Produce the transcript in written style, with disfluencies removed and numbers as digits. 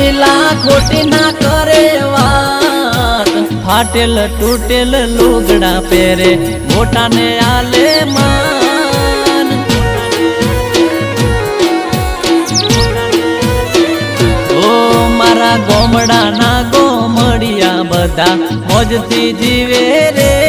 લીલા ખોટી ના કરે વાત, ફાટેલ તૂટેલ લુગડા પહેરે મોટાને આલે માન. ઓ મારા ગોમડાના ગોમડિયા બધા મોજથી જીવે રે.